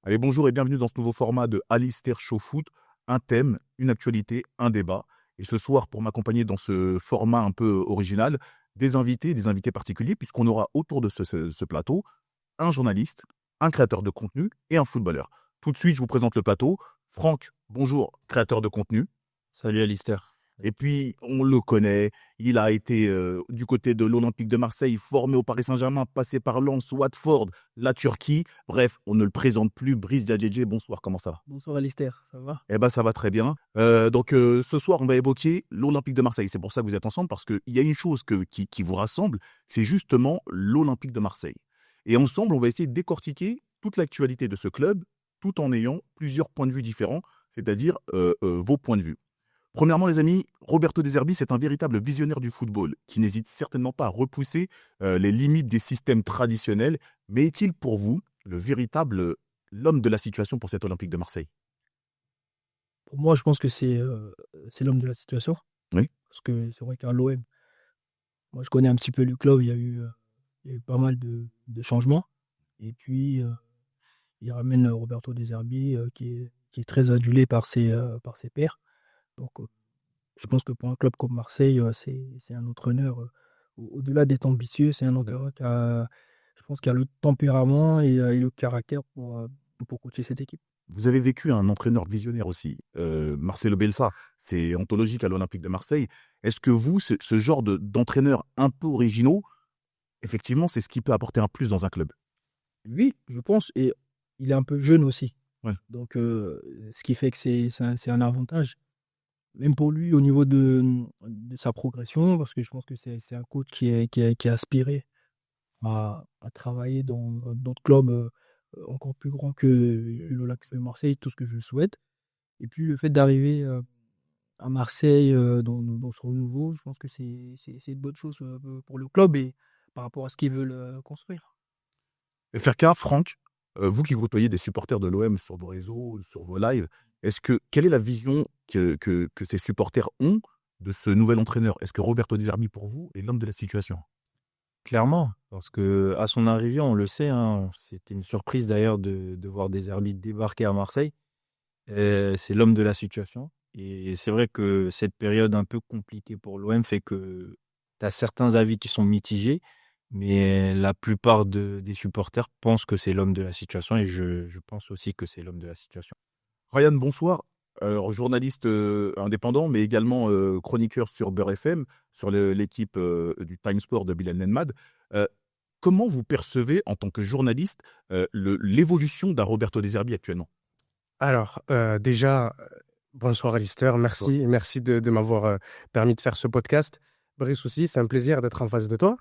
Allez, bonjour et bienvenue dans ce nouveau format de Alistair Show Foot. Un thème, une actualité, un débat. Et ce soir, pour m'accompagner dans ce format un peu original, des invités particuliers, puisqu'on aura autour de ce plateau un journaliste, un créateur de contenu et un footballeur. Tout de suite, je vous présente le plateau. Franck, bonjour, créateur de contenu. Salut Alistair. Et puis, on le connaît, il a été du côté de l'Olympique de Marseille, formé au Paris Saint-Germain, passé par Lens, Watford, la Turquie. Bref, on ne le présente plus. Brice Diadjedje, bonsoir, comment ça va? Bonsoir Alistair, ça va? Eh bien, ça va très bien. Ce soir, on va évoquer l'Olympique de Marseille. C'est pour ça que vous êtes ensemble, parce qu'il y a une chose qui vous rassemble, c'est justement l'Olympique de Marseille. Et ensemble, on va essayer de décortiquer toute l'actualité de ce club, tout en ayant plusieurs points de vue différents, c'est-à-dire vos points de vue. Premièrement, les amis, Roberto De Zerbi, c'est un véritable visionnaire du football qui n'hésite certainement pas à repousser les limites des systèmes traditionnels. Mais est-il pour vous l'homme de la situation pour cet Olympique de Marseille? Pour moi, je pense que c'est l'homme de la situation. Oui. Parce que c'est vrai qu'à l'OM, moi je connais un petit peu le club, il y a eu pas mal de changements. Et puis, il ramène Roberto De Zerbi qui est très adulé par ses pairs. Donc, je pense que pour un club comme Marseille, c'est un entraîneur, au-delà d'être ambitieux, c'est un entraîneur je pense, qui a le tempérament et le caractère pour coacher cette équipe. Vous avez vécu un entraîneur visionnaire aussi, Marcelo Bielsa. C'est anthologique à l'Olympique de Marseille. Est-ce que vous, ce genre d'entraîneurs un peu originaux, effectivement, c'est ce qui peut apporter un plus dans un club? Oui, je pense, et il est un peu jeune aussi. Ouais. Donc, ce qui fait que c'est un avantage. Même pour lui, au niveau de sa progression, parce que je pense que c'est un coach qui est aspiré à travailler dans d'autres clubs encore plus grands que l'Olympique de Marseille, tout ce que je souhaite. Et puis, le fait d'arriver à Marseille dans ce renouveau, je pense que c'est une bonne chose pour le club et par rapport à ce qu'ils veulent construire. FRK, Franck, vous qui côtoyez des supporters de l'OM sur vos réseaux, sur vos lives, quelle est la vision que ces supporters ont de ce nouvel entraîneur? Est-ce que Roberto De Zerbi, pour vous, est l'homme de la situation? Clairement, parce que à son arrivée, on le sait, hein, c'était une surprise d'ailleurs de voir des arbitres débarquer à Marseille. C'est l'homme de la situation. Et c'est vrai que cette période un peu compliquée pour l'OM fait que tu as certains avis qui sont mitigés, mais la plupart des supporters pensent que c'est l'homme de la situation et je pense aussi que c'est l'homme de la situation. Ryan, bonsoir. Journaliste indépendant, mais également chroniqueur sur Beurre FM, sur l'équipe du Time Sport de Bilal Nenmad. Euh, Comment vous percevez, en tant que journaliste, l'évolution d'un Roberto De Zerbi actuellement? Alors, déjà, bonsoir Alistair, merci de m'avoir permis de faire ce podcast. Brice aussi, c'est un plaisir d'être en face de toi.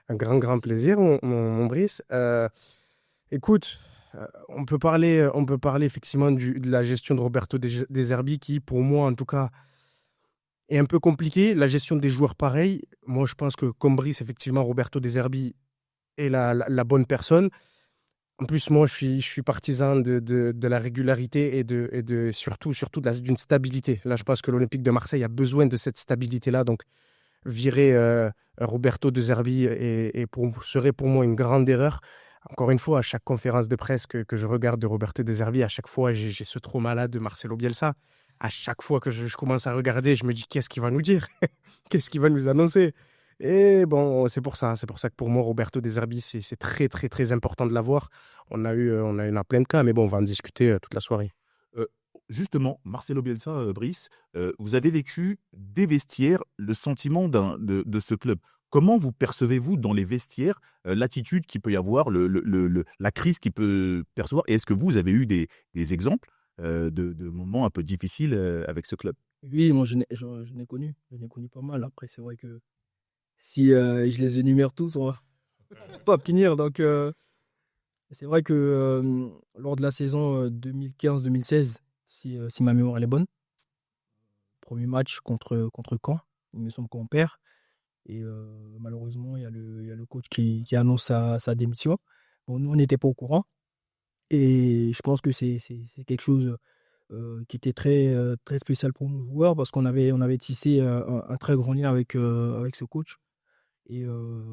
Un grand plaisir, mon Brice. Écoute, on peut parler effectivement de la gestion de Roberto De Zerbi qui, pour moi en tout cas, est un peu compliquée. La gestion des joueurs, pareil. Moi, je pense que comme Brice, effectivement, Roberto De Zerbi est la bonne personne. En plus, moi, je suis partisan de la régularité et surtout d'une stabilité. Là, je pense que l'Olympique de Marseille a besoin de cette stabilité-là. Donc, virer Roberto De Zerbi serait pour moi une grande erreur. Encore une fois, à chaque conférence de presse que je regarde de Roberto De Zerbi, à chaque fois, j'ai ce trauma-là de Marcelo Bielsa. À chaque fois que je commence à regarder, je me dis, qu'est-ce qu'il va nous dire? Qu'est-ce qu'il va nous annoncer? Et bon, c'est pour ça que pour moi, Roberto De Zerbi, c'est très important de l'avoir. On a eu plein de cas, mais bon, on va en discuter toute la soirée. Euh, Justement, Marcelo Bielsa, Brice, vous avez vécu des vestiaires le sentiment de ce club. Comment vous percevez-vous dans les vestiaires l'attitude qu'il peut y avoir, la crise qu'il peut percevoir? Et est-ce que vous avez eu des exemples de moments un peu difficiles avec ce club? Oui, moi je n'ai connu. J'en ai connu pas mal. Après, c'est vrai que si je les énumère tous, on va pas finir. Donc, c'est vrai que lors de la saison 2015-2016, si ma mémoire elle est bonne, premier match contre Caen, il me semble qu'on perd. Et malheureusement, il y a le coach qui annonce sa démission. Bon, nous, on n'était pas au courant. Et je pense que c'est quelque chose qui était très spécial pour nos joueurs parce on avait tissé un très grand lien avec ce coach. Et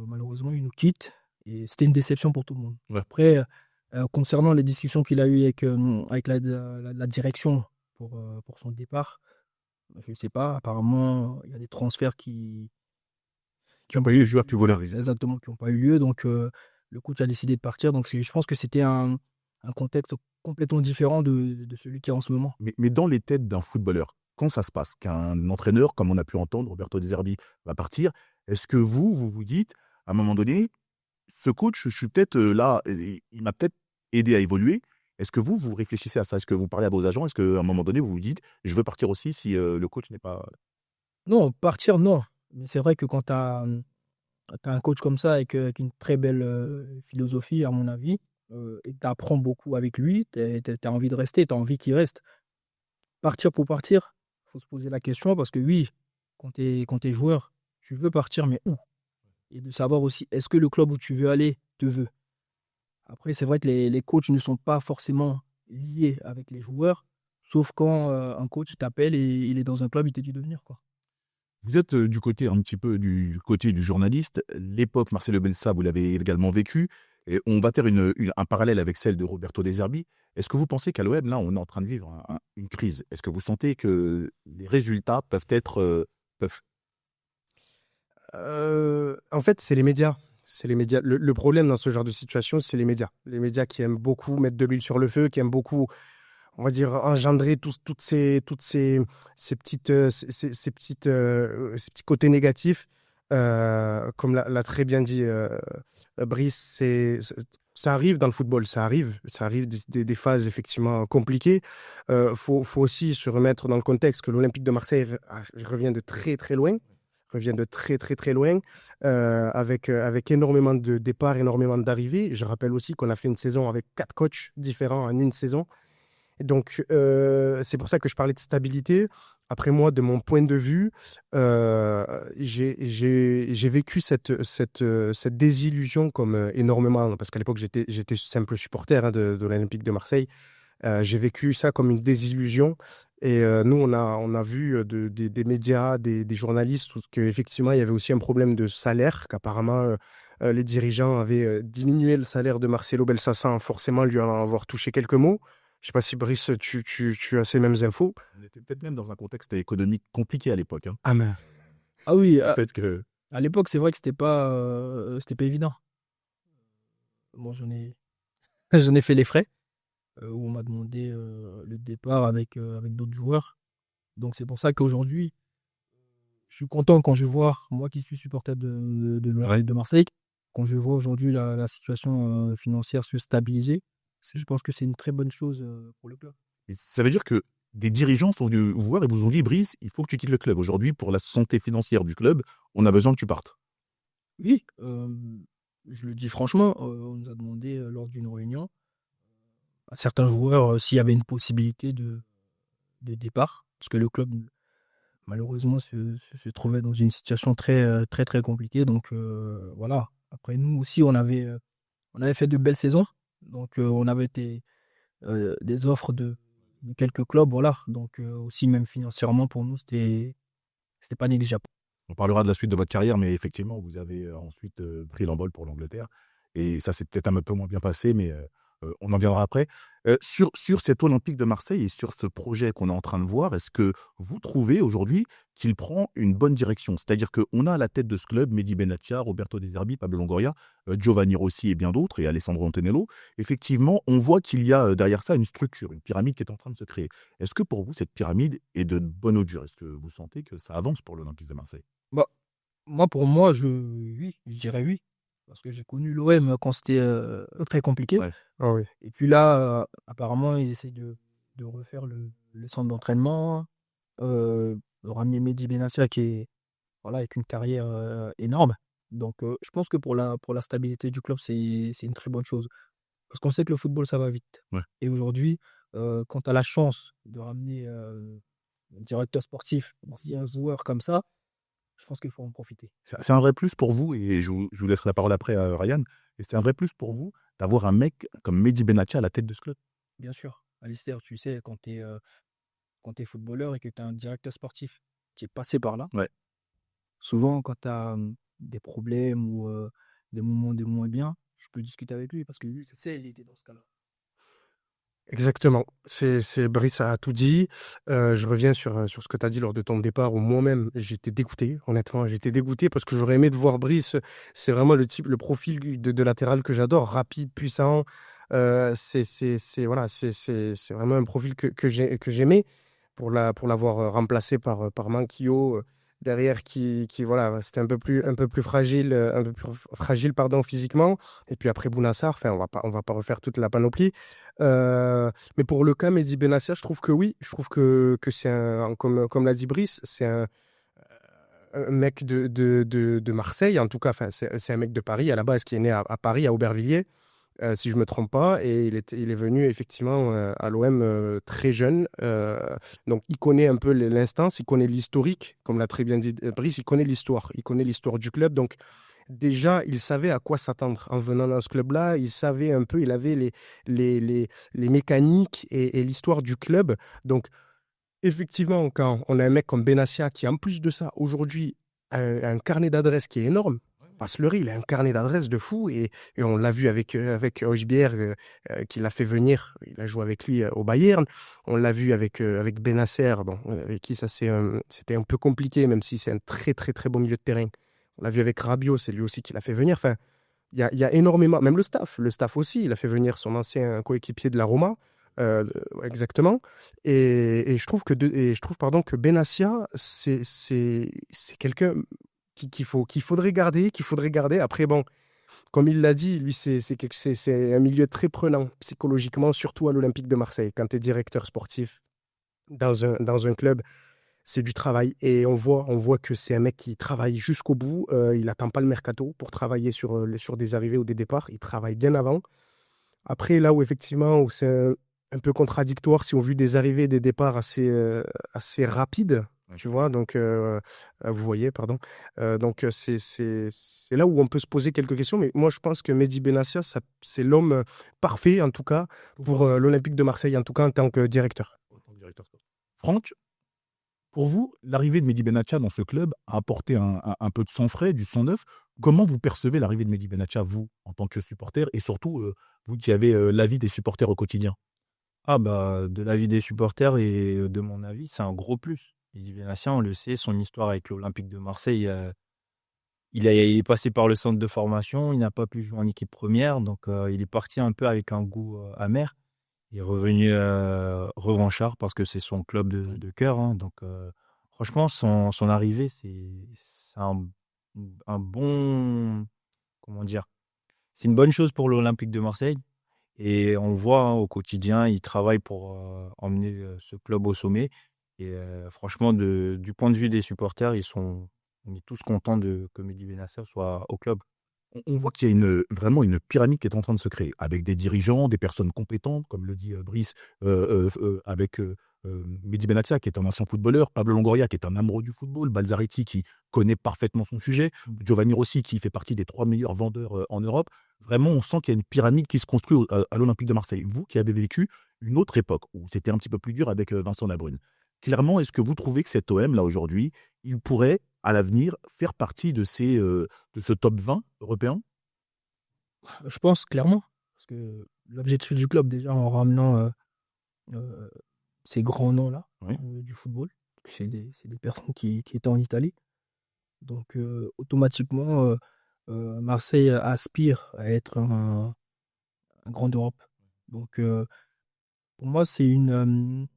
malheureusement, il nous quitte. Et c'était une déception pour tout le monde. Ouais. Après, Concernant les discussions qu'il a eues avec la direction pour son départ, je ne sais pas. Apparemment, il y a des transferts Qui n'ont pas eu les joueurs que tu voulais. exactement, qui n'ont pas eu lieu. Donc, le coach a décidé de partir. Donc, je pense que c'était un contexte complètement différent de celui qui est en ce moment. Mais dans les têtes d'un footballeur, quand ça se passe, qu'un entraîneur, comme on a pu entendre, Roberto De Zerbi, va partir, est-ce que vous dites, à un moment donné, ce coach, je suis peut-être là, il m'a peut-être aidé à évoluer. Est-ce que vous réfléchissez à ça? Est-ce que vous parlez à vos agents? Est-ce qu'à un moment donné, vous vous dites, je veux partir aussi si le coach n'est pas... Non, partir, non. Mais c'est vrai que quand tu as un coach comme ça avec une très belle philosophie, à mon avis, et tu apprends beaucoup avec lui, tu as envie de rester, tu as envie qu'il reste. Partir pour partir, il faut se poser la question parce que oui, quand tu es joueur, tu veux partir, mais où? Et de savoir aussi, est-ce que le club où tu veux aller te veut? Après, c'est vrai que les coachs ne sont pas forcément liés avec les joueurs, sauf quand un coach t'appelle et il est dans un club, il te dit de venir, quoi. Vous êtes du côté un petit peu du côté du journaliste. L'époque Marcelo Bielsa, vous l'avez également vécu. Et on va faire un parallèle avec celle de Roberto De Zerbi. Est-ce que vous pensez qu'à l'OM, là, on est en train de vivre une crise? Est-ce que vous sentez que les résultats peuvent être... peuvent... En fait, c'est les médias. C'est les médias. Le problème dans ce genre de situation, c'est les médias. Les médias qui aiment beaucoup mettre de l'huile sur le feu, qui aiment beaucoup, on va dire, engendrer ces petits côtés négatifs. Comme l'a très bien dit Brice, ça arrive dans le football, ça arrive des phases effectivement compliquées. Faut aussi se remettre dans le contexte que l'Olympique de Marseille revient de très très loin, avec énormément de départs, énormément d'arrivées. Je rappelle aussi qu'on a fait une saison avec 4 coachs différents en une saison. Et donc, c'est pour ça que je parlais de stabilité. Après, moi, de mon point de vue, j'ai vécu cette désillusion comme énormément, parce qu'à l'époque, j'étais simple supporter de l'Olympique de Marseille. J'ai vécu ça comme une désillusion. Et nous, on a vu des médias, des journalistes, qu'effectivement, il y avait aussi un problème de salaire, qu'apparemment, les dirigeants avaient diminué le salaire de Marcelo Bielsa sans forcément lui en avoir touché quelques mots. Je ne sais pas si Brice, tu as ces mêmes infos. On était peut-être même dans un contexte économique compliqué à l'époque. Ah, mais... Ah oui, Peut-être que... à l'époque, c'est vrai que c'était pas évident. Moi, j'en ai fait les frais, où on m'a demandé le départ avec d'autres joueurs. Donc, c'est pour ça qu'aujourd'hui, je suis content quand je vois, moi qui suis supporter de l'Olympique de Marseille, quand je vois aujourd'hui la situation financière se stabiliser, je pense que c'est une très bonne chose pour le club. Et ça veut dire que des dirigeants sont venus vous voir et vous ont dit, Brice, il faut que tu quittes le club. Aujourd'hui, pour la santé financière du club, on a besoin que tu partes. Oui, je le dis franchement, on nous a demandé lors d'une réunion à certains joueurs s'il y avait une possibilité de départ, parce que le club, malheureusement, se trouvait dans une situation très, très, très compliquée. Donc, voilà. Après, nous aussi, on avait fait de belles saisons. Donc, on avait des offres de quelques clubs. Voilà. Donc, aussi, même financièrement, pour nous, c'était pas négligeable. On parlera de la suite de votre carrière, mais effectivement, vous avez ensuite pris l'envol pour l'Angleterre. Et ça s'est peut-être un peu moins bien passé, mais on en viendra après. Sur cet Olympique de Marseille et sur ce projet qu'on est en train de voir, est-ce que vous trouvez aujourd'hui qu'il prend une bonne direction? C'est-à-dire qu'on a à la tête de ce club Mehdi Benatia, Roberto De Zerbi, Pablo Longoria, Giovanni Rossi et bien d'autres, et Alessandro Antonello. Effectivement, on voit qu'il y a derrière ça une structure, une pyramide qui est en train de se créer. Est-ce que pour vous, cette pyramide est de bonne augure? Est-ce que vous sentez que ça avance pour l'Olympique de Marseille? Bah, pour moi, oui, je dirais oui. Parce que j'ai connu l'OM quand c'était très compliqué. Ouais. Ah oui. Et puis là, apparemment, ils essayent de refaire le centre d'entraînement, de ramener Mehdi Benatia qui est voilà, avec une carrière énorme. Donc, je pense que pour la stabilité du club, c'est une très bonne chose. Parce qu'on sait que le football, ça va vite. Ouais. Et aujourd'hui, quand tu as la chance de ramener un directeur sportif, un joueur comme ça, je pense qu'il faut en profiter. C'est un vrai plus pour vous, et je vous laisserai la parole après à Ryan, et c'est un vrai plus pour vous d'avoir un mec comme Mehdi Benatia à la tête de ce club. Bien sûr. Alistair, tu sais, quand tu es footballeur et que tu as un directeur sportif qui est passé par là, Ouais. souvent quand tu as des problèmes ou des moments de moins bien, je peux discuter avec lui parce que lui, je sais, il était dans ce cas-là. Exactement. Brice a tout dit. Je reviens sur ce que tu as dit lors de ton départ où moi-même, j'étais dégoûté. Honnêtement, j'étais dégoûté parce que j'aurais aimé de voir Brice. C'est vraiment le profil de latéral que j'adore, rapide, puissant. Voilà, c'est vraiment un profil que j'aimais pour l'avoir remplacé par Manquillo derrière voilà, c'était un peu plus fragile, pardon, physiquement. Et puis après Bounassar, enfin, on va pas refaire toute la panoplie. Mais pour le cas Mehdi Benassia, je trouve que oui, je trouve que c'est comme l'a dit Brice, c'est un mec de Marseille, en tout cas, enfin, c'est un mec de Paris à la base qui est né à Paris, à Aubervilliers, si je me trompe pas, et il est venu effectivement à l'OM très jeune. Donc il connaît un peu l'instance, il connaît l'historique, comme l'a très bien dit Brice, il connaît l'histoire du club. Donc déjà, il savait à quoi s'attendre en venant dans ce club-là. Il savait un peu, il avait les mécaniques et l'histoire du club. Donc effectivement, quand on a un mec comme Benassia qui, en plus de ça, aujourd'hui, a un carnet d'adresses qui est énorme. Passeleri, il a un carnet d'adresses de fou et on l'a vu avec Højbjerg qui l'a fait venir. Il a joué avec lui au Bayern. On l'a vu avec Benasser, bon, avec qui ça c'était un peu compliqué, même si c'est un très très très beau milieu de terrain. On l'a vu avec Rabiot, c'est lui aussi qui l'a fait venir. Enfin, il y a énormément, même le staff aussi, il a fait venir son ancien coéquipier de la Roma. Exactement. Et je trouve que Benassia, c'est quelqu'un qu'il faudrait garder. Après, bon, comme il l'a dit, lui, c'est un milieu très prenant psychologiquement, surtout à l'Olympique de Marseille. Quand tu es directeur sportif dans un club, c'est du travail. Et on voit que c'est un mec qui travaille jusqu'au bout. Il n'attend pas le mercato pour travailler sur des arrivées ou des départs. Il travaille bien avant. Après, là où effectivement, où c'est un peu contradictoire, si on vu des arrivées et des départs assez rapides, tu vois, donc vous voyez, pardon. Donc c'est là où on peut se poser quelques questions. Mais moi, je pense que Mehdi Benassia, c'est l'homme parfait, en tout cas, pour l'Olympique de Marseille, en tout cas en tant que directeur. Franck, pour vous, l'arrivée de Mehdi Benassia dans ce club a apporté un peu de sang frais, du sang neuf. Comment vous percevez l'arrivée de Mehdi Benassia, vous, en tant que supporter, et surtout, vous qui avez l'avis des supporters au quotidien? Ah bah, de l'avis des supporters et de mon avis, c'est un gros plus. Mehdi Benassia, on le sait, son histoire avec l'Olympique de Marseille, il est passé par le centre de formation, il n'a pas pu jouer en équipe première, donc il est parti un peu avec un goût amer. Il est revenu revanchard parce que c'est son club de cœur, hein. Donc franchement, son arrivée, c'est un bon... Comment dire? C'est une bonne chose pour l'Olympique de Marseille. Et on voit, hein, au quotidien, il travaille pour emmener ce club au sommet. Et franchement, du point de vue des supporters, on est tous contents que Mehdi Benassia soit au club. On voit qu'il y a vraiment une pyramide qui est en train de se créer, avec des dirigeants, des personnes compétentes, comme le dit Brice, avec Mehdi Benassia, qui est un ancien footballeur, Pablo Longoria, qui est un amoureux du football, Balzaretti, qui connaît parfaitement son sujet, Giovanni Rossi, qui fait partie des 3 meilleurs vendeurs en Europe. Vraiment, on sent qu'il y a une pyramide qui se construit à l'Olympique de Marseille. Vous qui avez vécu une autre époque, où c'était un petit peu plus dur avec Vincent Labrune. Clairement, est-ce que vous trouvez que cet OM, là, aujourd'hui, il pourrait, à l'avenir, faire partie de ce top 20 européen? Je pense clairement, parce que l'objectif du club, déjà, en ramenant ces grands noms-là Oui. du football, c'est des personnes qui étaient en Italie. Donc, automatiquement, Marseille aspire à être un grand d'Europe. Donc, pour moi, c'est une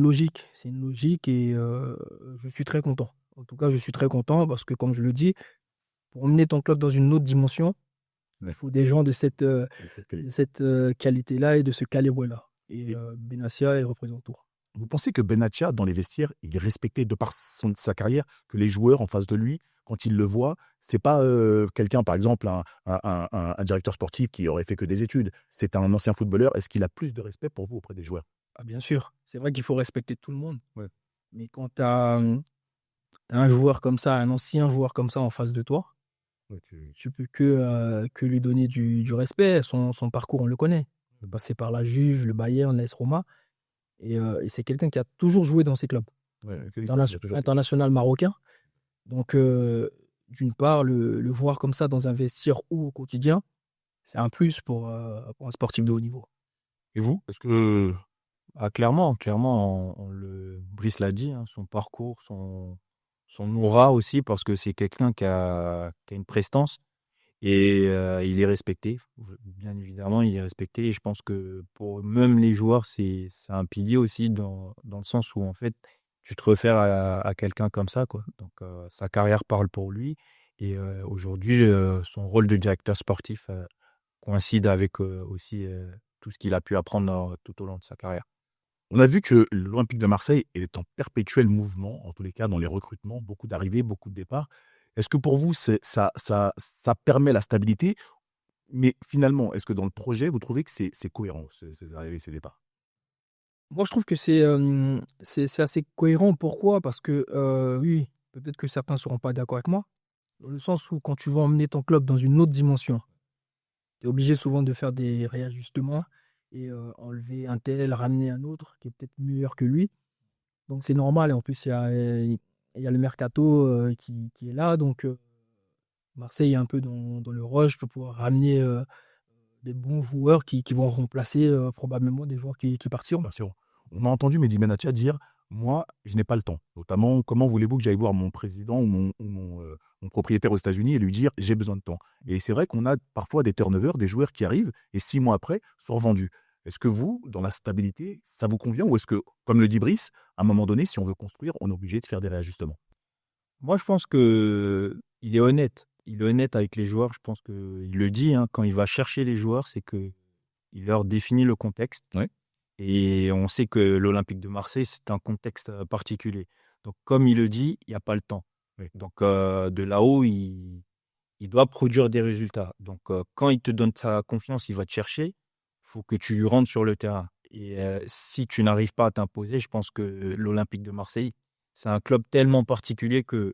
logique. C'est une logique et je suis très content. En tout cas, je suis très content parce que, comme je le dis, pour emmener ton club dans une autre dimension, Ouais. il faut des gens de cette qualité. qualité-là et de ce calibre-là. Et Benassia, il représente tout. Vous pensez que Benassia, dans les vestiaires, il est respecté de par sa carrière, que les joueurs en face de lui, quand ils le voient, c'est pas quelqu'un, par exemple, un directeur sportif qui aurait fait que des études, c'est un ancien footballeur. Est-ce qu'il a plus de respect pour vous auprès des joueurs? Ah, bien sûr, c'est vrai qu'il faut respecter tout le monde. Ouais. Mais quand tu as un joueur comme ça, un ancien joueur comme ça en face de toi, Ouais, tu peux que lui donner du respect. Son parcours, on le connaît. Il est passé par la Juve, le Bayern, l'AS Roma. Et c'est quelqu'un qui a toujours joué dans ces clubs. ouais, International marocain. Donc, d'une part, le voir comme ça dans un vestiaire ou au quotidien, c'est un plus pour un sportif de haut niveau. Et vous, est-ce que Ah, clairement, Brice l'a dit, hein, son parcours, son aura aussi, parce que c'est quelqu'un qui a une prestance et il est respecté. Bien évidemment, il est respecté. Et je pense que pour même les joueurs, c'est un pilier aussi dans le sens où, en fait, tu te réfères à quelqu'un comme ça, quoi. Donc, sa carrière parle pour lui. Et aujourd'hui, son rôle de directeur sportif coïncide avec aussi tout ce qu'il a pu apprendre tout au long de sa carrière. on a vu que l'Olympique de Marseille est en perpétuel mouvement, en tous les cas dans les recrutements, beaucoup d'arrivées, beaucoup de départs. Est-ce que pour vous, ça permet la stabilité? Mais finalement, est-ce que dans le projet, vous trouvez que c'est cohérent, ces arrivées, ces départs? Moi, je trouve que c'est assez cohérent. Pourquoi? Parce que, oui, peut-être que certains ne seront pas d'accord avec moi, dans le sens où quand tu veux emmener ton club dans une autre dimension, tu es obligé souvent de faire des réajustements et enlever un tel, ramener un autre qui est peut-être meilleur que lui. Donc c'est normal et en plus il y a le mercato, qui est là donc Marseille est un peu dans le rush pour pouvoir ramener, des bons joueurs qui vont remplacer, probablement des joueurs qui partiront. Bien sûr. On a entendu Mehdi Benatia dire: «Moi, je n'ai pas le temps». Notamment: «Comment voulez-vous que j'aille voir mon président ou mon propriétaire aux États-Unis et lui dire: "J'ai besoin de temps"?» Et c'est vrai qu'on a parfois des turnovers, des joueurs qui arrivent et 6 mois après sont revendus. Est-ce que vous, dans la stabilité, ça vous convient ou est-ce que, comme le dit Brice, à un moment donné, si on veut construire, on est obligé de faire des réajustements? Moi, je pense que il est honnête. Il est honnête avec les joueurs. Je pense qu'il le dit, hein, quand il va chercher les joueurs, c'est que il leur définit le contexte. Ouais. Et on sait que l'Olympique de Marseille, c'est un contexte particulier. Donc, comme il le dit, il n'y a pas le temps. Oui. Donc, de là-haut, il doit produire des résultats. Donc, quand il te donne sa confiance, il va te chercher. Il faut que tu rentres sur le terrain. Et si tu n'arrives pas à t'imposer, je pense que l'Olympique de Marseille, c'est un club tellement particulier que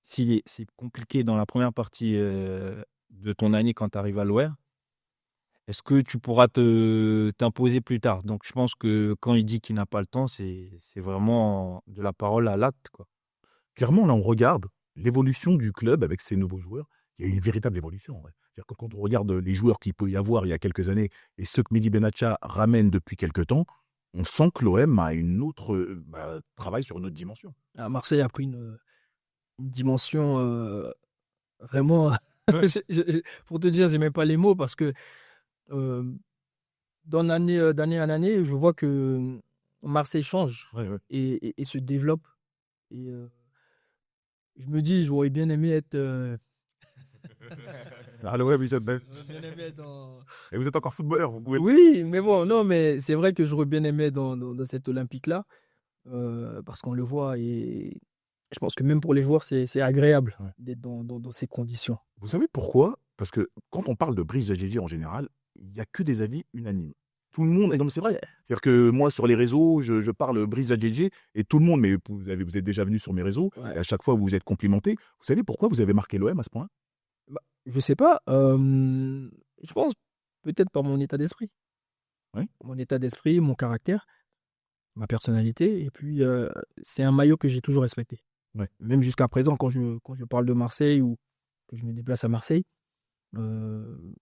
si c'est compliqué dans la première partie de ton année quand tu arrives à l'OR, est-ce que tu pourras t'imposer plus tard? Donc, je pense que quand il dit qu'il n'a pas le temps, c'est vraiment de la parole à l'acte, quoi. Clairement, là, on regarde l'évolution du club avec ses nouveaux joueurs. Il y a une véritable évolution, ouais. C'est-à-dire que quand on regarde les joueurs qu'il peut y avoir il y a quelques années et ceux que Mehdi Benatia ramène depuis quelques temps, on sent que l'OM a une autre, travaille sur une autre dimension. Ah, Marseille a pris une dimension, vraiment Ouais. pour te dire, j'ai même pas les mots parce que, heu, d'année en année, je vois que Marseille change Ouais, ouais. et se développe et je me dis: «J'aurais bien aimé être, Ah, l'OM, vous êtes belle. j'aurais bien aimé être dans». Et vous êtes encore footballeur, vous pouvez. Oui, mais bon, non, mais c'est vrai que j'aurais bien aimé être dans cette olympique-là, parce qu'on le voit et je pense que même pour les joueurs, c'est agréable Ouais. d'être dans ces conditions. Vous savez pourquoi? Parce que quand on parle de Brice Jadjedji en général, il n'y a que des avis unanimes. Tout le monde, et non, mais c'est vrai. C'est-à-dire que moi, sur les réseaux, je parle Brice Jadjedji et tout le monde, mais vous êtes déjà venu sur mes réseaux, Ouais. et à chaque fois, vous vous êtes complimenté. Vous savez pourquoi vous avez marqué l'OM à ce point? Bah, je sais pas, je pense peut-être par mon état d'esprit. Oui. Mon état d'esprit, mon caractère, ma personnalité et puis, c'est un maillot que j'ai toujours respecté. Ouais. Même jusqu'à présent quand je parle de Marseille ou que je me déplace à Marseille, heu,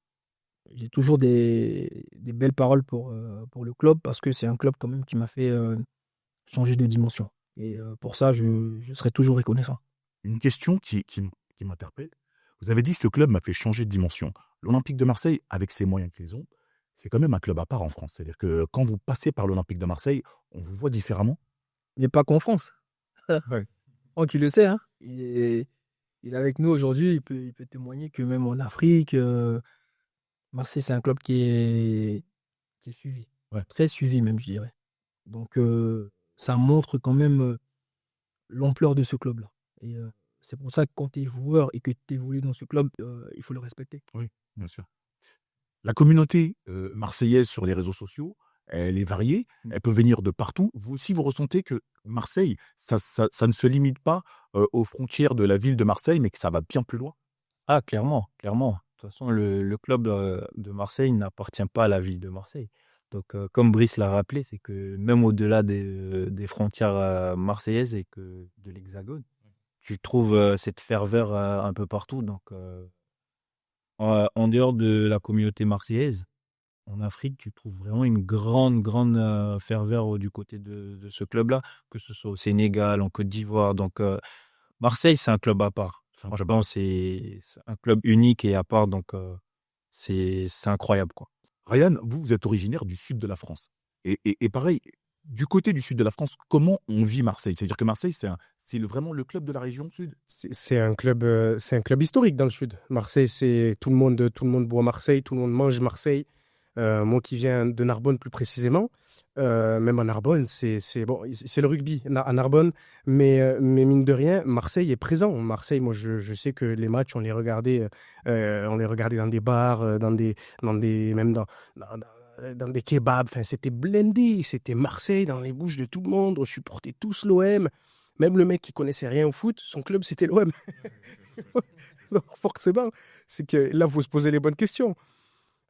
j'ai toujours des belles paroles pour le club parce que c'est un club quand même qui m'a fait, changer de dimension et pour ça je serai toujours reconnaissant. Une question qui m'interpelle. Vous avez dit: «Ce club m'a fait changer de dimension». L'Olympique de Marseille, avec ses moyens qu'ils ont, c'est quand même un club à part en France. C'est-à-dire que quand vous passez par l'Olympique de Marseille, on vous voit différemment? Mais pas qu'en France. Ouais. Franck, il le sait, hein. Il est avec nous aujourd'hui, il peut témoigner que même en Afrique, Marseille, c'est un club qui est suivi. Ouais. Très suivi même, je dirais. Donc ça montre quand même, l'ampleur de ce club-là et c'est pour ça que quand tu es joueur et que tu évolues dans ce club, il faut le respecter. Oui, bien sûr. La communauté, marseillaise sur les réseaux sociaux, elle est variée, elle peut venir de partout. Vous aussi, vous ressentez que Marseille, ça ne se limite pas, aux frontières de la ville de Marseille, mais que ça va bien plus loin? Ah, clairement, clairement. De toute façon, le club de Marseille n'appartient pas à la ville de Marseille. Donc, comme Brice l'a rappelé, c'est que même au-delà des frontières marseillaises et que de l'Hexagone, tu trouves cette ferveur un peu partout. Donc, en dehors de la communauté marseillaise, en Afrique, tu trouves vraiment une grande, grande ferveur du côté de ce club-là, que ce soit au Sénégal, en Côte d'Ivoire. Donc, Marseille, c'est un club à part. Franchement, c'est un club unique et à part. Donc, c'est incroyable, quoi. Ryan, vous êtes originaire du sud de la France. Et pareil, du côté du sud de la France, comment on vit Marseille? C'est-à-dire que Marseille, c'est vraiment le club de la région sud? C'est un club historique dans le sud. Marseille, c'est tout le monde boit Marseille, tout le monde mange Marseille. Moi qui viens de Narbonne plus précisément, même à Narbonne, c'est le rugby à Narbonne, mais mine de rien, Marseille est présent. Marseille, moi je sais que les matchs, on les regardait dans des bars, même dans des kebabs. Enfin, c'était blindé, c'était Marseille dans les bouches de tout le monde. On supportait tous l'OM. Même le mec qui connaissait rien au foot, son club c'était l'OM. Donc forcément, c'est que là, il faut se poser les bonnes questions.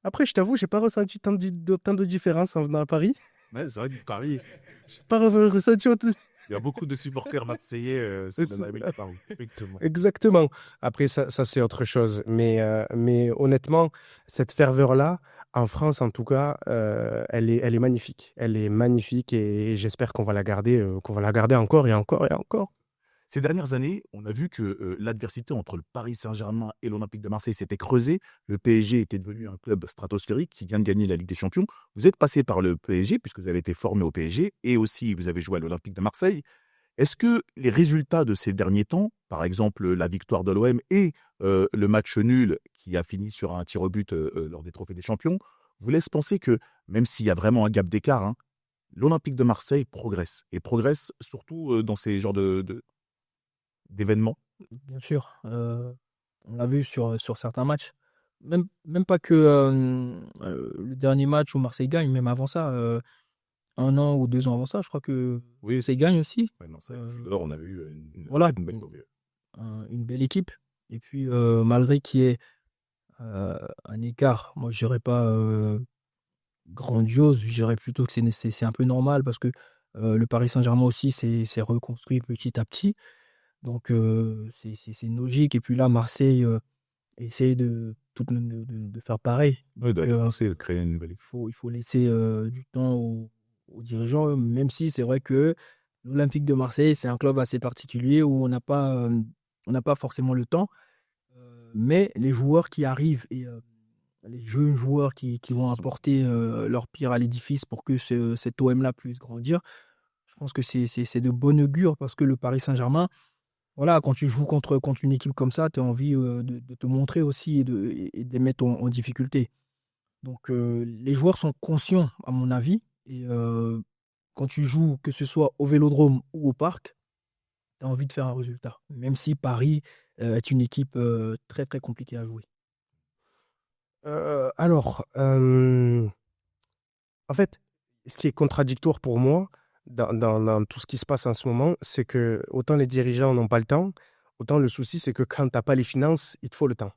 Après, je t'avoue, je n'ai pas ressenti tant de différence en venant à Paris. Ouais, c'est vrai que Paris, Je n'ai pas ressenti autant. il y a beaucoup de supporters marseillais sur C'est- la ville de Paris. Effectivement. Exactement. Après, ça c'est autre chose. Mais honnêtement, cette ferveur-là, en France en tout cas, elle est magnifique. Elle est magnifique et j'espère qu'on va la garder encore et encore et encore. Ces dernières années, on a vu que l'adversité entre le Paris Saint-Germain et l'Olympique de Marseille s'était creusée. Le PSG était devenu un club stratosphérique qui vient de gagner la Ligue des Champions. Vous êtes passé par le PSG puisque vous avez été formé au PSG et aussi vous avez joué à l'Olympique de Marseille. Est-ce que les résultats de ces derniers temps, par exemple la victoire de l'OM et le match nul qui a fini sur un tir au but lors des Trophées des Champions, vous laissent penser que même s'il y a vraiment un gap d'écart, hein, l'Olympique de Marseille progresse et progresse surtout dans ces genres d'événements? Bien sûr, on l'a vu sur certains matchs. Même pas que le dernier match où Marseille gagne, même avant ça, 1 an ou 2 ans avant ça, je crois que Oui, Marseille gagne aussi. ouais, Marseille. Euh, Alors, on avait eu voilà, une belle période. une belle équipe. Et puis, malgré qu'il y ait un écart, moi je dirais pas grandiose, je dirais plutôt que c'est un peu normal parce que le Paris Saint-Germain aussi s'est reconstruit petit à petit. Donc, c'est une logique. Et puis là, Marseille essaye de faire pareil. Oui, Donc, de créer une nouvelle équipe. il faut laisser du temps aux dirigeants, même si c'est vrai que l'Olympique de Marseille, c'est un club assez particulier où on n'a pas forcément le temps. Mais les joueurs qui arrivent et les jeunes joueurs qui vont apporter leur pierre à l'édifice pour que cet OM-là puisse grandir, je pense que c'est de bon augure parce que le Paris Saint-Germain, voilà, quand tu joues contre une équipe comme ça, tu as envie de te montrer aussi et de les mettre en difficulté. Donc, les joueurs sont conscients, à mon avis. Et quand tu joues, que ce soit au Vélodrome ou au Parc, tu as envie de faire un résultat. Même si Paris est une équipe très, très compliquée à jouer. Alors, en fait, ce qui est contradictoire pour moi dans tout ce qui se passe en ce moment, c'est que autant les dirigeants n'ont pas le temps, autant le souci, c'est que quand tu n'as pas les finances, il te faut le temps.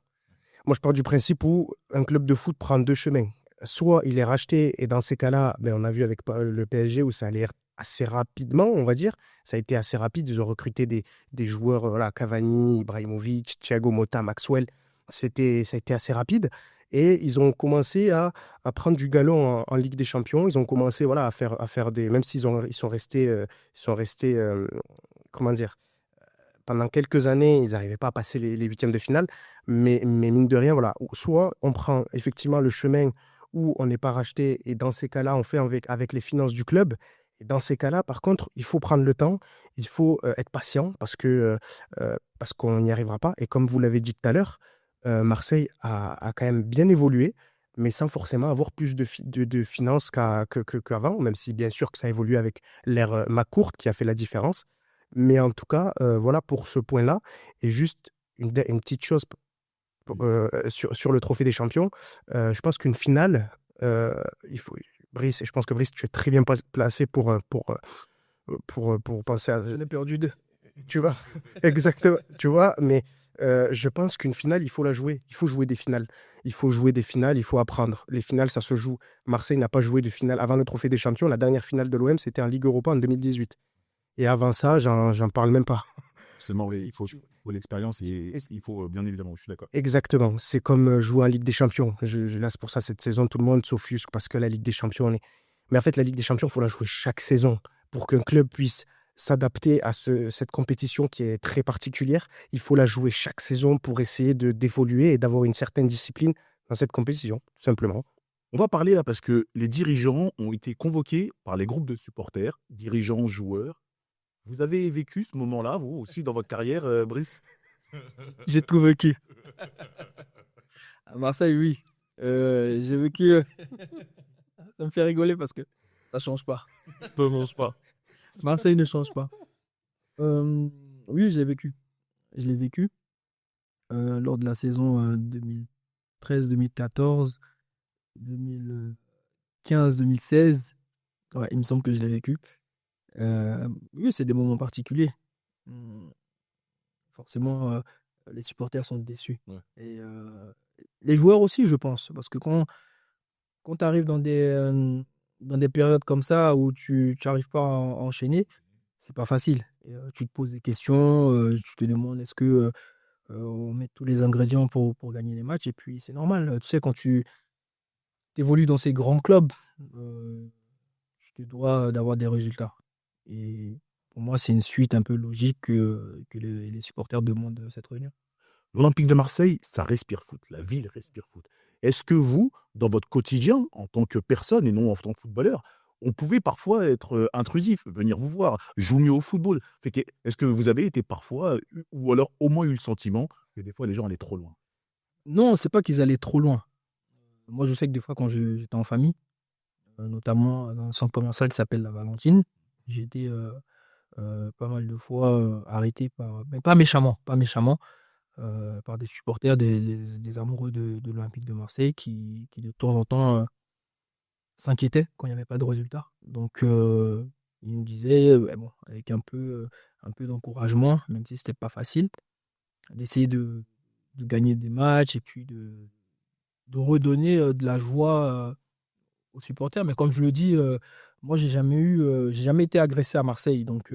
Moi, je pars du principe où un club de foot prend 2 chemins. Soit il est racheté, et dans ces cas-là, on a vu avec le PSG où ça allait assez rapidement, on va dire. Ça a été assez rapide. Ils ont recruté des joueurs, voilà, Cavani, Ibrahimovic, Thiago Motta, Maxwell. Ça a été assez rapide. Et ils ont commencé à prendre du galon en Ligue des Champions. Ils ont commencé, voilà, à faire des. Même s'ils sont restés, comment dire, pendant quelques années, ils n'arrivaient pas à passer les huitièmes de finale. Mais mine de rien, voilà, soit on prend effectivement le chemin où on n'est pas racheté, et dans ces cas-là, on fait avec les finances du club. Et dans ces cas-là, par contre, il faut prendre le temps, il faut être patient parce qu'on n'y arrivera pas. Et comme vous l'avez dit tout à l'heure, Marseille a quand même bien évolué, mais sans forcément avoir plus de finances qu'avant, même si bien sûr que ça évolue avec l'ère McCourt qui a fait la différence. Mais en tout cas, voilà pour ce point-là. Et juste une petite chose sur le Trophée des Champions. Je pense qu'une finale, Brice, et je pense que Brice, tu es très bien placé pour penser à. J'en ai perdu 2. Tu vois, exactement. Tu vois, mais je pense qu'une finale, il faut la jouer. Il faut jouer des finales. Il faut jouer des finales, il faut apprendre. Les finales, ça se joue. Marseille n'a pas joué de finale avant le Trophée des Champions. La dernière finale de l'OM, c'était en Ligue Europa en 2018. Et avant ça, j'en parle même pas. Seulement, oui, faut l'expérience et il faut, bien évidemment, je suis d'accord. Exactement. C'est comme jouer en Ligue des Champions. Là, c'est pour ça, cette saison, tout le monde s'offusque parce que la Ligue des Champions, mais en fait, la Ligue des Champions, il faut la jouer chaque saison pour qu'un club puisse s'adapter à cette compétition qui est très particulière. Il faut la jouer chaque saison pour essayer d'évoluer et d'avoir une certaine discipline dans cette compétition, tout simplement. On va parler là parce que les dirigeants ont été convoqués par les groupes de supporters, dirigeants, joueurs. Vous avez vécu ce moment-là, vous aussi, dans votre carrière, Brice? J'ai tout vécu. À Marseille, oui. J'ai vécu. Ça me fait rigoler parce que ça change pas. Ça ne mange pas. Marseille ne change pas. Oui, je l'ai vécu. Je l'ai vécu lors de la saison 2013-2014, 2015-2016. Ouais, il me semble que je l'ai vécu. Oui, c'est des moments particuliers. Forcément, les supporters sont déçus. Ouais. Et les joueurs aussi, je pense. Parce que quand tu arrives dans des périodes comme ça où tu n'arrives pas à enchaîner, c'est pas facile. Et, tu te poses des questions, tu te demandes est-ce que on met tous les ingrédients pour gagner les matchs. Et puis c'est normal. Tu sais, quand tu évolues dans ces grands clubs, tu te dois d'avoir des résultats. Et pour moi, c'est une suite un peu logique que les supporters demandent cette réunion. L'Olympique de Marseille, ça respire foot. La ville respire foot. Est-ce que vous, dans votre quotidien, en tant que personne et non en tant que footballeur, on pouvait parfois être intrusif, venir vous voir, jouer mieux au football? Est-ce que vous avez été parfois, ou alors au moins eu le sentiment que des fois les gens allaient trop loin? Non, c'est pas qu'ils allaient trop loin. Moi, je sais que des fois, quand j'étais en famille, notamment dans un centre commercial qui s'appelle La Valentine, j'ai été pas mal de fois arrêté mais pas méchamment, par des supporters, des amoureux de l'Olympique de Marseille qui de temps en temps s'inquiétaient quand il n'y avait pas de résultat. Donc, ils nous disaient, bon, avec un peu d'encouragement, même si c'était pas facile, d'essayer de gagner des matchs et puis de redonner de la joie aux supporters. Mais comme je le dis, moi, j'ai jamais été agressé à Marseille. Donc,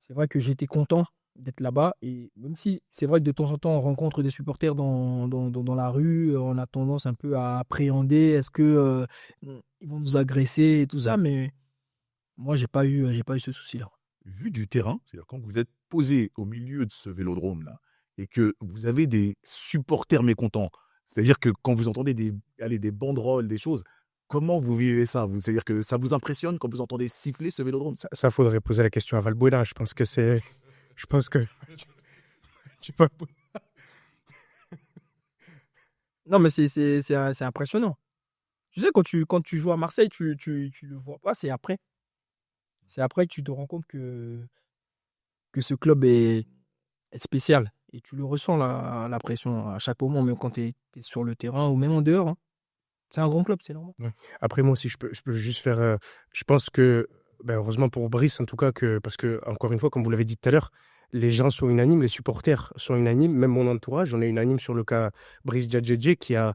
c'est vrai que j'étais content d'être là-bas. Et même si c'est vrai que de temps en temps, on rencontre des supporters dans la rue, on a tendance un peu à appréhender, est-ce que ils vont nous agresser et tout ça. Mais moi, j'ai pas eu ce souci-là. Vu du terrain, c'est-à-dire quand vous êtes posé au milieu de ce vélodrome-là et que vous avez des supporters mécontents, c'est-à-dire que quand vous entendez des banderoles, des choses, comment vous vivez ça? C'est-à-dire que ça vous impressionne quand vous entendez siffler ce vélodrome? Ça faudrait poser la question à Valbuena. Je pense que tu peux- Non, mais c'est impressionnant. Tu sais, quand tu joues à Marseille, tu le vois pas, c'est après. C'est après que tu te rends compte que ce club est spécial. Et tu le ressens, la pression, à chaque moment, même quand tu es sur le terrain ou même en dehors. Hein. C'est un grand club, c'est normal. Après, moi aussi, je peux juste faire. Je pense que, heureusement pour Brice, en tout cas, parce que, encore une fois, comme vous l'avez dit tout à l'heure, les gens sont unanimes, les supporters sont unanimes, même mon entourage, on est unanime sur le cas Brice Djadjedje qui a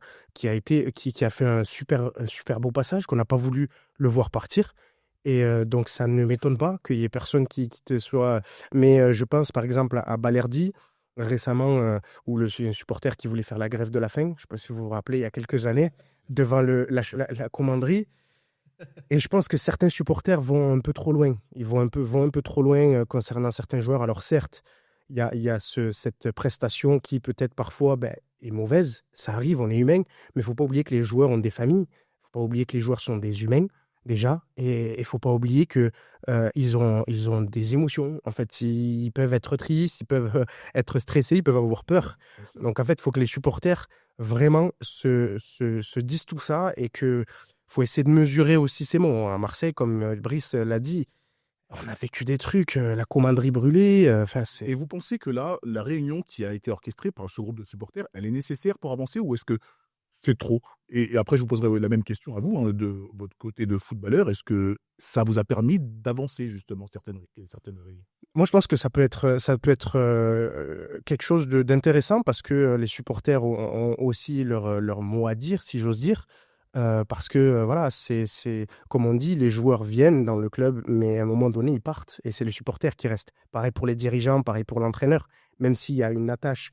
fait un super beau passage, qu'on n'a pas voulu le voir partir. Et donc, ça ne m'étonne pas qu'il y ait personne qui te soit. Mais je pense, par exemple, à Balerdi, récemment, où un supporter qui voulait faire la grève de la faim, je ne sais pas si vous vous rappelez, il y a quelques années, devant la commanderie. Et je pense que certains supporters vont un peu trop loin. Ils vont un peu trop loin concernant certains joueurs. Alors certes, il y a cette prestation qui peut-être parfois est mauvaise. Ça arrive, on est humain. Mais il ne faut pas oublier que les joueurs ont des familles. Il ne faut pas oublier que les joueurs sont des humains déjà. Et il ne faut pas oublier qu'ils ont des émotions. En fait, ils peuvent être tristes, ils peuvent être stressés, ils peuvent avoir peur. Donc en fait, il faut que les supporters vraiment se disent tout ça et que faut essayer de mesurer aussi ces mots. À Marseille, comme Brice l'a dit, on a vécu des trucs, la commanderie brûlée. Et vous pensez que là, la réunion qui a été orchestrée par ce groupe de supporters, elle est nécessaire pour avancer ou est-ce que c'est trop? Et après, je vous poserai la même question à vous, hein, de votre côté de footballeur. Est-ce que ça vous a permis d'avancer justement certaines réunions? Moi, je pense que ça peut être quelque chose d'intéressant parce que les supporters ont aussi leur mot à dire, si j'ose dire. parce que voilà, c'est comme on dit, les joueurs viennent dans le club, mais à un moment donné, ils partent et c'est les supporters qui restent. Pareil pour les dirigeants, pareil pour l'entraîneur, même s'il y a une attache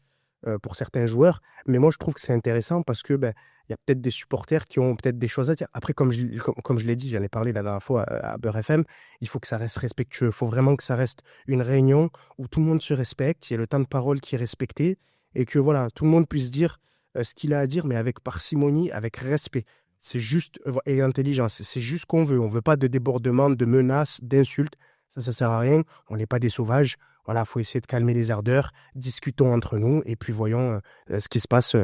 pour certains joueurs. Mais moi, je trouve que c'est intéressant parce que il y a peut-être des supporters qui ont peut-être des choses à dire. Après, comme je l'ai dit, j'en ai parlé la dernière fois à Beurre FM, il faut que ça reste respectueux. Il faut vraiment que ça reste une réunion où tout le monde se respecte, il y a le temps de parole qui est respecté et que voilà, tout le monde puisse dire ce qu'il a à dire, mais avec parcimonie, avec respect. C'est juste, et intelligence, c'est juste qu'on veut. On veut pas de débordements, de menaces, d'insultes. Ça sert à rien. On n'est pas des sauvages. Voilà, faut essayer de calmer les ardeurs. Discutons entre nous et puis voyons ce qui se passe.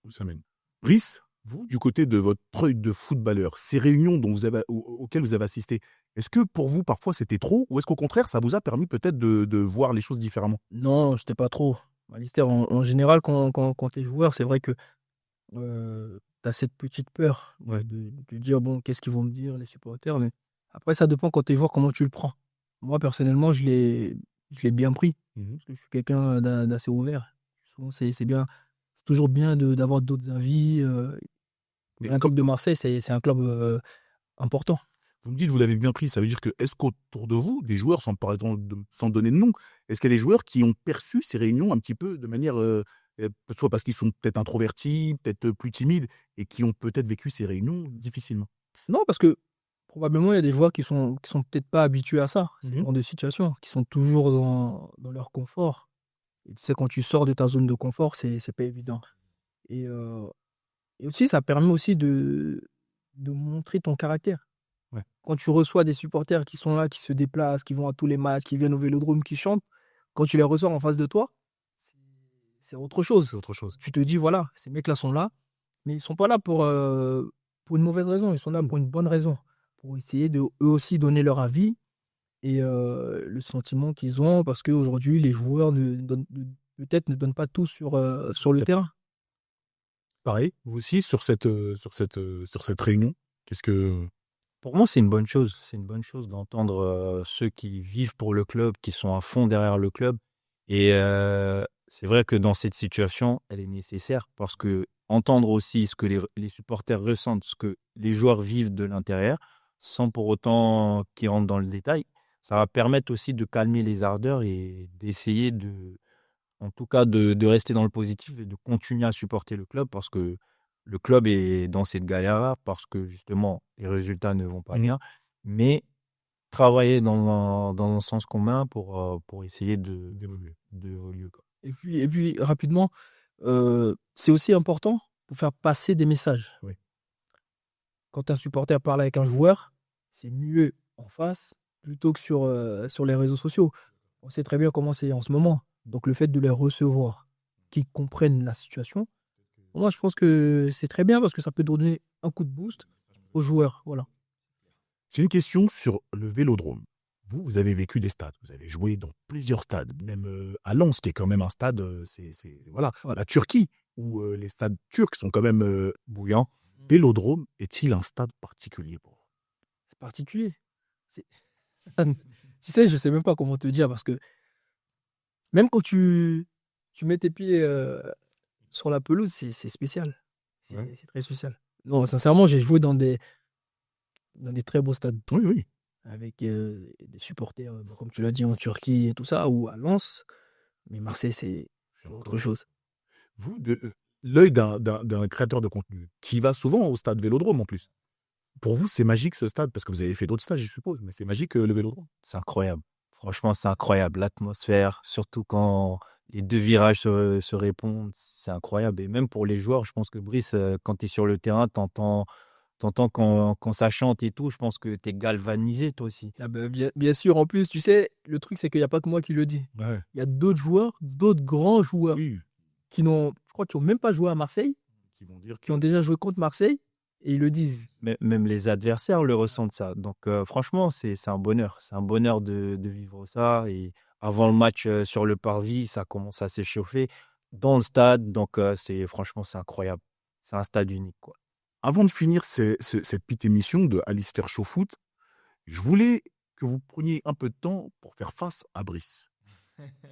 Où ça mène. Brice, vous, du côté de votre œil de footballeur, ces réunions auxquelles vous avez assisté, est-ce que pour vous, parfois, c'était trop ou est-ce qu'au contraire, ça vous a permis peut-être de voir les choses différemment? Non, c'était pas trop. Alistair, en général, quand tu es joueur, c'est vrai que tu as cette petite peur de dire, bon, qu'est-ce qu'ils vont me dire, les supporters. Mais après, ça dépend quand tu es joueur, comment tu le prends. Moi, personnellement, je l'ai bien pris. Parce que je suis quelqu'un d'assez ouvert. Souvent, c'est bien. C'est toujours bien d'avoir d'autres avis. Mais Un club de Marseille, c'est un club important. vous me dites, vous l'avez bien pris, ça veut dire que, est-ce qu'autour de vous, des joueurs, sans donner de nom, est-ce qu'il y a des joueurs qui ont perçu ces réunions un petit peu de manière, soit parce qu'ils sont peut-être introvertis, peut-être plus timides, et qui ont peut-être vécu ces réunions difficilement? Non, parce que probablement, il y a des joueurs qui sont peut-être pas habitués à ça, ce Mhm. genre de situation, qui sont toujours dans leur confort. Et tu sais, quand tu sors de ta zone de confort, c'est pas évident. Et, et aussi, ça permet aussi de montrer ton caractère. Ouais. Quand tu reçois des supporters qui sont là, qui se déplacent, qui vont à tous les matchs, qui viennent au Vélodrome, qui chantent, quand tu les reçois en face de toi, c'est autre chose. C'est autre chose. Tu te dis, voilà, ces mecs-là sont là, mais ils sont pas là pour une mauvaise raison, ils sont là pour une bonne raison, pour essayer de eux aussi donner leur avis et le sentiment qu'ils ont, parce qu'aujourd'hui, les joueurs peut-être ne donnent pas tout sur le terrain. Pareil, vous aussi, sur cette réunion, qu'est-ce que... Pour moi, c'est une bonne chose. C'est une bonne chose d'entendre ceux qui vivent pour le club, qui sont à fond derrière le club. Et c'est vrai que dans cette situation, elle est nécessaire parce que entendre aussi ce que les supporters ressentent, ce que les joueurs vivent de l'intérieur, sans pour autant qu'ils rentrent dans le détail, ça va permettre aussi de calmer les ardeurs et d'essayer en tout cas, de rester dans le positif et de continuer à supporter le club parce que le club est dans cette galère-là, parce que justement, les résultats ne vont pas bien. Mais travailler dans un sens commun pour essayer d'évoluer. Quoi. Et puis rapidement, c'est aussi important pour faire passer des messages. Oui. Quand un supporter parle avec un joueur, c'est mieux en face plutôt que sur les réseaux sociaux. On sait très bien comment c'est en ce moment. Donc le fait de les recevoir, qu'ils comprennent la situation, moi je pense que c'est très bien parce que ça peut donner un coup de boost aux joueurs. Voilà. J'ai une question sur le Vélodrome. Vous avez vécu des stades, vous avez joué dans plusieurs stades, même à Lens, qui est quand même un stade, voilà, la Turquie, où les stades turcs sont quand même bouillants. Vélodrome est-il un stade particulier pour vous? C'est particulier. Tu sais, je sais même pas comment te dire parce que même quand tu mets tes pieds sur la pelouse, c'est spécial. C'est très spécial. Non, sincèrement, j'ai joué dans des très beaux stades. Oui, oui. Avec des supporters, comme tu l'as dit, en Turquie et tout ça, ou à Lens. Mais Marseille, c'est autre chose. Vous, l'œil d'un créateur de contenu qui va souvent au stade Vélodrome en plus. Pour vous, c'est magique ce stade, parce que vous avez fait d'autres stades, je suppose, mais c'est magique le Vélodrome. C'est incroyable. Franchement, c'est incroyable. L'atmosphère, surtout quand les deux virages se répondent, c'est incroyable. Et même pour les joueurs, je pense que Brice, quand tu es sur le terrain, t'entends quand ça chante et tout, je pense que tu es galvanisé toi aussi. Ah bah, bien sûr, en plus, tu sais, le truc, c'est qu'il n'y a pas que moi qui le dis. Ouais. Il y a d'autres joueurs, d'autres grands joueurs, qui n'ont même pas joué à Marseille, qui ont déjà joué contre Marseille, et ils le disent. Même les adversaires le ressentent ça. Donc franchement, c'est un bonheur. C'est un bonheur de vivre ça. Et avant le match sur le parvis, ça commence à s'échauffer dans le stade. Donc franchement, c'est incroyable. C'est un stade unique, quoi. Avant de finir cette petite émission de Alistair Show Foot, je voulais que vous preniez un peu de temps pour faire face à Brice.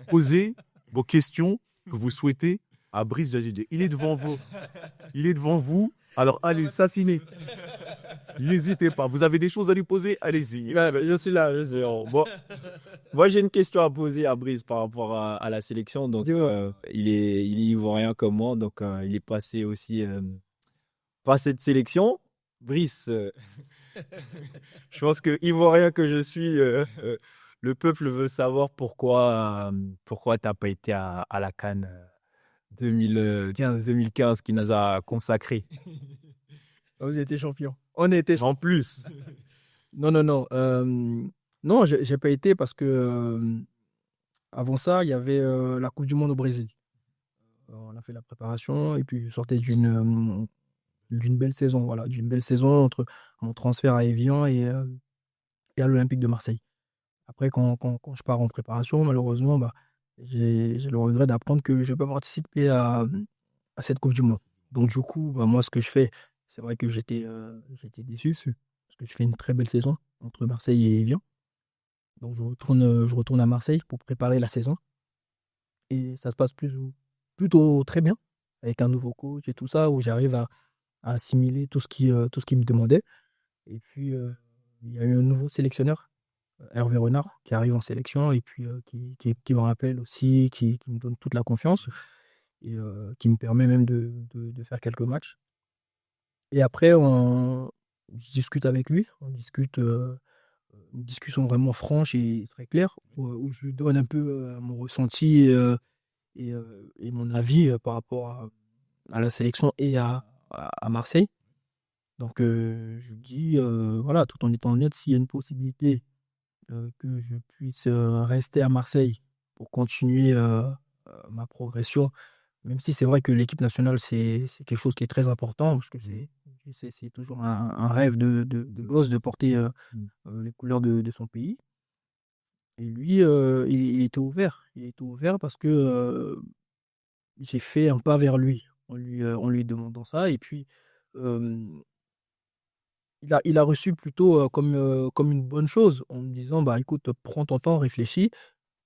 Posez vos questions que vous souhaitez à Brice Jadjidé. Il est devant vous. Il est devant vous. Alors, allez, s'assiner. N'hésitez pas. Vous avez des choses à lui poser, allez-y. Ouais, je suis là. Bon, moi, j'ai une question à poser à Brice par rapport à la sélection. Donc, il est ivoirien comme moi, donc il est passé aussi par cette sélection. Brice, je pense que ivoirien que je suis, le peuple veut savoir pourquoi tu n'as pas été à la CAN 2015 qui nous a consacrés. Vous étiez champion. On était En plus. Non. Non, j'ai pas été parce que avant ça, il y avait la Coupe du Monde au Brésil. On a fait la préparation et puis je sortais d'une belle saison, voilà, d'une belle saison entre mon transfert à Evian et à l'Olympique de Marseille. Après, quand je pars en préparation, malheureusement, bah, j'ai le regret d'apprendre que je ne vais pas participer à cette Coupe du Monde. Donc, du coup, bah, moi, ce que je fais, c'est vrai que j'étais déçu parce que je fais une très belle saison entre Marseille et Evian. Donc, je retourne à Marseille pour préparer la saison. Et ça se passe plutôt très bien avec un nouveau coach et tout ça, où j'arrive à assimiler tout ce qui me demandait. Et puis, il y a eu un nouveau sélectionneur, Hervé Renard, qui arrive en sélection et puis qui me rappelle aussi, qui me donne toute la confiance et qui me permet même de faire quelques matchs. Et après, je discute avec lui, on discute une discussion vraiment franche et très claire, où je lui donne un peu mon ressenti et mon avis par rapport à la sélection et à Marseille. Donc, je lui dis, voilà, tout en étant honnête, s'il y a une possibilité que je puisse rester à Marseille pour continuer ma progression, même si c'est vrai que l'équipe nationale, c'est quelque chose qui est très important, parce que c'est toujours un rêve de gosse de porter les couleurs de son pays. Et lui, il était ouvert. Il était ouvert parce que j'ai fait un pas vers lui en lui demandant ça. Et puis, il a reçu plutôt comme une bonne chose, en me disant, bah écoute, prends ton temps, réfléchis,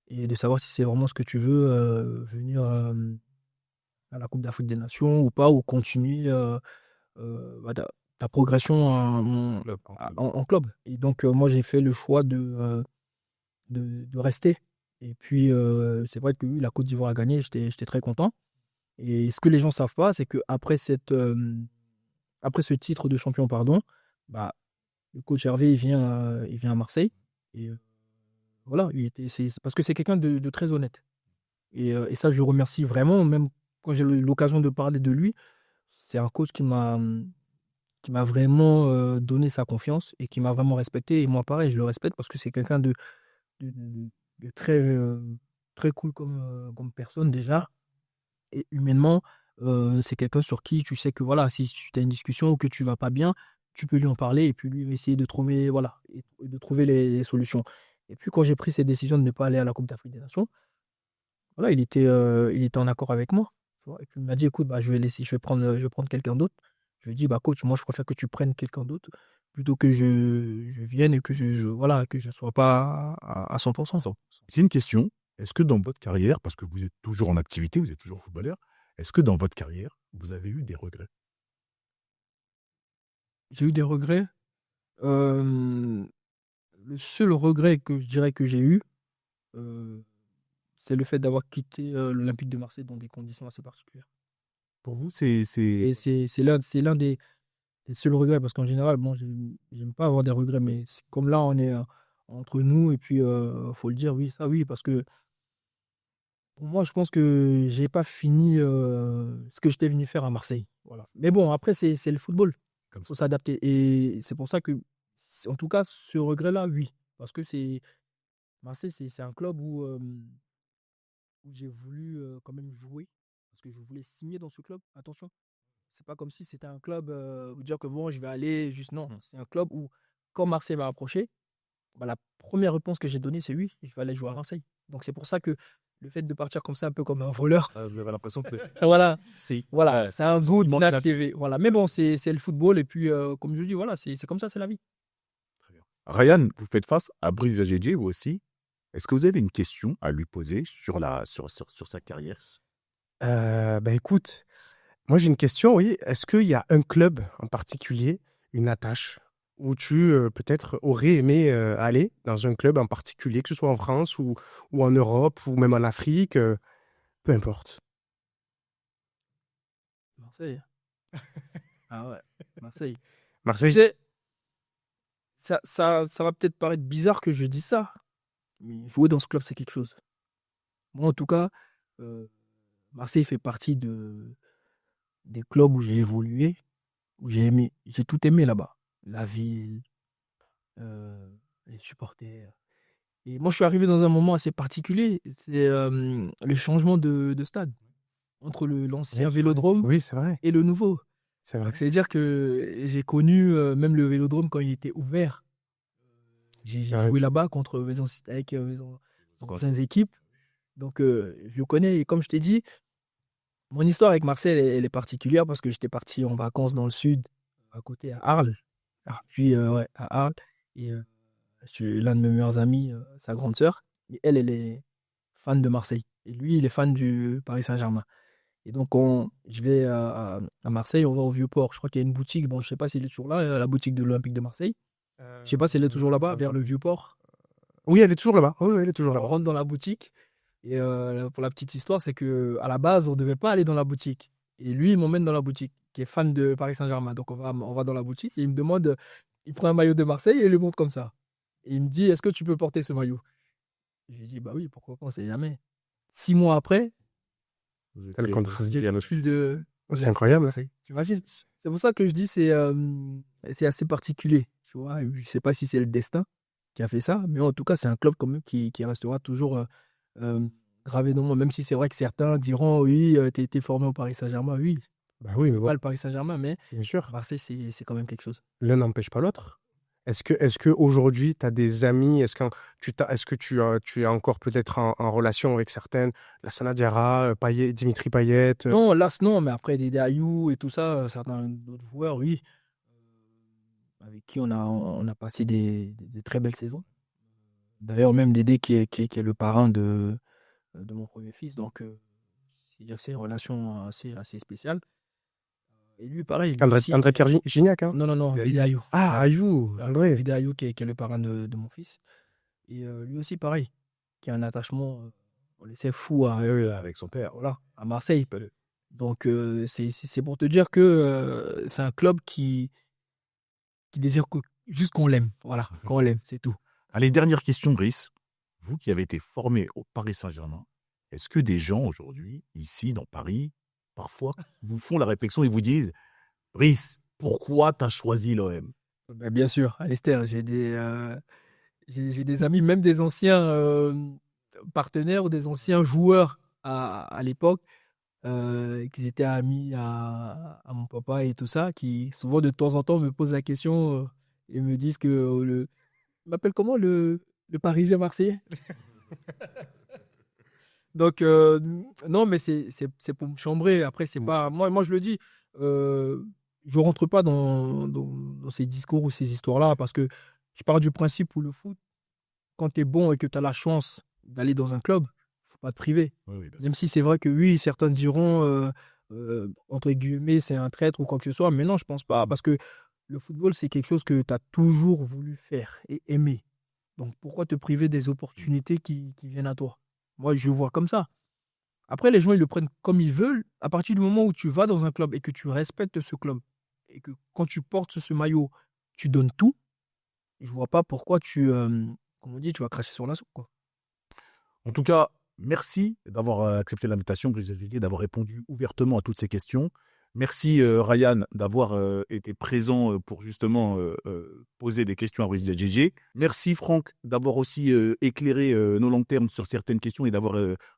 et de savoir si c'est vraiment ce que tu veux venir à la Coupe d'Afrique des Nations ou pas, ou continuer bah, ta progression en club. Et donc, moi, j'ai fait le choix de rester. Et puis, c'est vrai que oui, la Côte d'Ivoire a gagné, j'étais très content. Et ce que les gens ne savent pas, c'est qu'après après ce titre de champion, pardon, bah, le coach Hervé, il vient à Marseille. Et voilà, c'est parce que c'est quelqu'un de très honnête. Et ça, je le remercie vraiment, même quand j'ai eu l'occasion de parler de lui. C'est un coach qui m'a vraiment donné sa confiance et qui m'a vraiment respecté. Et moi, pareil, je le respecte parce que c'est quelqu'un de très, très cool comme personne déjà. Et humainement, c'est quelqu'un sur qui tu sais que voilà, si tu as une discussion ou que tu vas pas bien, tu peux lui en parler et puis lui va essayer de trouver, voilà, et de trouver les solutions. Et puis quand j'ai pris cette décision de ne pas aller à la Coupe d'Afrique des Nations, voilà, il était en accord avec moi. Tu vois. Et puis il m'a dit, écoute, bah, je vais prendre quelqu'un d'autre. Je lui ai dit, bah, coach, moi je préfère que tu prennes quelqu'un d'autre plutôt que je vienne et que voilà, que je ne sois pas à 100%. J'ai une question. Est-ce que dans votre carrière, parce que vous êtes toujours en activité, vous êtes toujours footballeur, est-ce que dans votre carrière, vous avez eu des regrets? J'ai eu des regrets. Le seul regret que je dirais que j'ai eu, c'est le fait d'avoir quitté l'Olympique de Marseille dans des conditions assez particulières. Pour vous, Et c'est l'un des seuls regrets, parce qu'en général, bon, j'aime pas avoir des regrets, mais comme là, on est entre nous, et puis faut le dire, oui, ça, oui, parce que pour moi, je pense que j'ai pas fini ce que j'étais venu faire à Marseille. Voilà. Mais bon, après, c'est le football. comme Il faut ça. s'adapter. Et c'est pour ça que, en tout cas, ce regret-là, oui. Parce que Marseille, c'est un club où j'ai voulu quand même jouer. Parce que je voulais signer dans ce club. Attention. C'est pas comme si c'était un club où dire que bon, je vais aller juste. Non, c'est un club où, quand Marseille m'a approché, bah, la première réponse que j'ai donnée, c'est oui, je vais aller jouer à Marseille. Donc c'est pour ça que le fait de partir comme ça, un peu comme un voleur, Vous avez l'impression que voilà, c'est c'est un goût de TV. Voilà. Mais bon, c'est le football. Et puis, comme je dis, voilà, c'est comme ça, c'est la vie. Très bien. Ryan, vous faites face à Brice Jadjidé, vous aussi. Est-ce que vous avez une question à lui poser sur sa carrière? Écoute, moi j'ai une question, oui. Est-ce qu'il y a un club en particulier, une attache, où tu peut-être aurais aimé aller dans un club en particulier, que ce soit en France ou en Europe ou même en Afrique, peu importe. Marseille. Ah ouais, Marseille. Tu Marseille? sais, ça va peut-être paraître bizarre que je dise ça, mais jouer dans ce club, c'est quelque chose. Moi, en tout cas, euh, Marseille fait partie des clubs où j'ai évolué, où j'ai aimé. J'ai tout aimé là-bas. La ville, euh, les supporters. Et moi, je suis arrivé dans un moment assez particulier. C'est le changement de stade entre l'ancien Oui, c'est vrai. Vélodrome Oui, c'est vrai. et le nouveau. C'est vrai. Donc, c'est-à-dire que j'ai connu même le Vélodrome quand il était ouvert. J'ai Ouais. joué là-bas contre avec mes anciennes équipes. Donc, je le connais. Et comme je t'ai dit, mon histoire avec Marseille, elle est particulière parce que j'étais parti en vacances dans le sud, à côté, à Arles. Puis, ouais, à Arles. Et je suis l'un de mes meilleurs amis, sa grande sœur. Et elle est fan de Marseille. Et lui, il est fan du Paris Saint-Germain. Et donc, je vais à Marseille, on va au Vieux-Port. Je crois qu'il y a une boutique. Bon, je sais pas s'il est toujours là, la boutique de l'Olympique de Marseille. Je sais pas si elle est toujours là-bas, vers le Vieux-Port. Oui, elle est toujours là-bas. Oui, elle est toujours On là-bas. rentre dans la boutique. Et pour la petite histoire, c'est que à la base, on ne devait pas aller dans la boutique. Et lui, il m'emmène dans la boutique, qui est fan de Paris Saint-Germain. Donc, on va dans la boutique et il me demande, il prend un maillot de Marseille et il le montre comme ça. Et il me dit, est-ce que tu peux porter ce maillot? Je lui dis, bah oui, pourquoi pas, on sait jamais. 6 mois après, Elle compte. plus de C'est incroyable. Marseille. Tu m'as dit, c'est pour ça que je dis, c'est assez particulier. Tu vois, je ne sais pas si c'est le destin qui a fait ça, mais en tout cas, c'est un club quand même qui restera toujours gravé dans moi, même si c'est vrai que certains diront, oui, tu as été formé au Paris Saint-Germain. Oui, Bah oui, mais pas bon, le Paris Saint-Germain, mais bien sûr. Marseille, c'est quand même quelque chose. L'un n'empêche pas l'autre. Est-ce que aujourd'hui, tu as des amis? Est-ce que tu es encore peut-être en relation avec certaines? Lassana Diarra, Dimitri Payet. Non, là, non, mais après, des Ayou et tout ça, certains d'autres joueurs, oui, avec qui on a passé des très belles saisons. D'ailleurs, même Dédé qui est le parrain de mon premier fils. Donc, c'est-à-dire que c'est une relation assez spéciale. Et lui, pareil, lui aussi. André-Pierre Gignac, hein? Non, non, non, Vidayou. Ah, Ayou, André. Vidayou qui est le parrain de mon fils. Et lui aussi, pareil, qui a un attachement, on le sait, fou Avec son père. voilà, à Marseille. Donc, c'est pour te dire que c'est un club qui désire juste qu'on l'aime. Voilà, qu'on l'aime, c'est tout. Allez, dernière question, Brice. Vous qui avez été formé au Paris Saint-Germain, est-ce que des gens aujourd'hui, ici, dans Paris, parfois, vous font la réflexion et vous disent Brice, pourquoi tu as choisi l'OM? Ben, bien sûr, Alistair, j'ai des amis, même des anciens partenaires ou des anciens joueurs à l'époque, qui étaient amis à mon papa et tout ça, qui souvent de temps en temps me posent la question et me disent que il m'appelle comment le Parisien marseillais? Donc, non, mais c'est pour me chambrer. Après, c'est pas. Moi, je le dis, je rentre pas dans ces discours ou ces histoires-là parce que je pars du principe où le foot, quand tu es bon et que tu as la chance d'aller dans un club, faut pas te priver. Oui, bien sûr. Même si c'est vrai que oui, certains diront, entre guillemets, c'est un traître ou quoi que ce soit, mais non, je pense pas. Parce que le football, c'est quelque chose que tu as toujours voulu faire et aimer. Donc, pourquoi te priver des opportunités qui viennent à toi? Moi, je le vois comme ça. Après, les gens, ils le prennent comme ils veulent. À partir du moment où tu vas dans un club et que tu respectes ce club, et que quand tu portes ce maillot, tu donnes tout, je vois pas pourquoi comme on dit, tu vas cracher sur la soupe, quoi. En tout cas, merci d'avoir accepté l'invitation, Brice Djidji, d'avoir répondu ouvertement à toutes ces questions. Merci Ryan d'avoir été présent pour justement poser des questions à Brice Djidji. Merci Franck d'avoir aussi éclairé nos longs termes sur certaines questions et d'avoir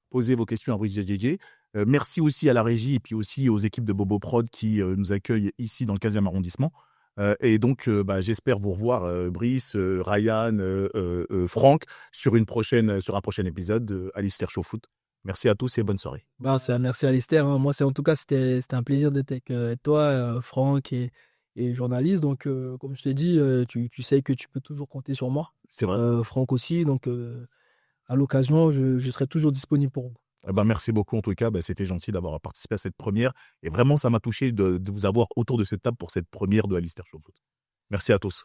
posé vos questions à Brice Djidji. Merci aussi à la régie et puis aussi aux équipes de Bobo Prod qui nous accueillent ici dans le 15e arrondissement. Et donc, j'espère vous revoir, Brice, Ryan, Franck, sur un prochain épisode de Alistair Show Foot. Merci à tous et bonne soirée. Merci Alistair, hein. Moi, en tout cas, c'était un plaisir d'être avec toi, Franck et journaliste. Donc, comme je t'ai dit, tu sais que tu peux toujours compter sur moi. C'est vrai. Franck aussi. Donc, à l'occasion, je serai toujours disponible pour vous. Eh ben, merci beaucoup en tout cas. C'était gentil d'avoir participé à cette première. Et vraiment, ça m'a touché de vous avoir autour de cette table pour cette première de Alistair Show Foot. Merci à tous.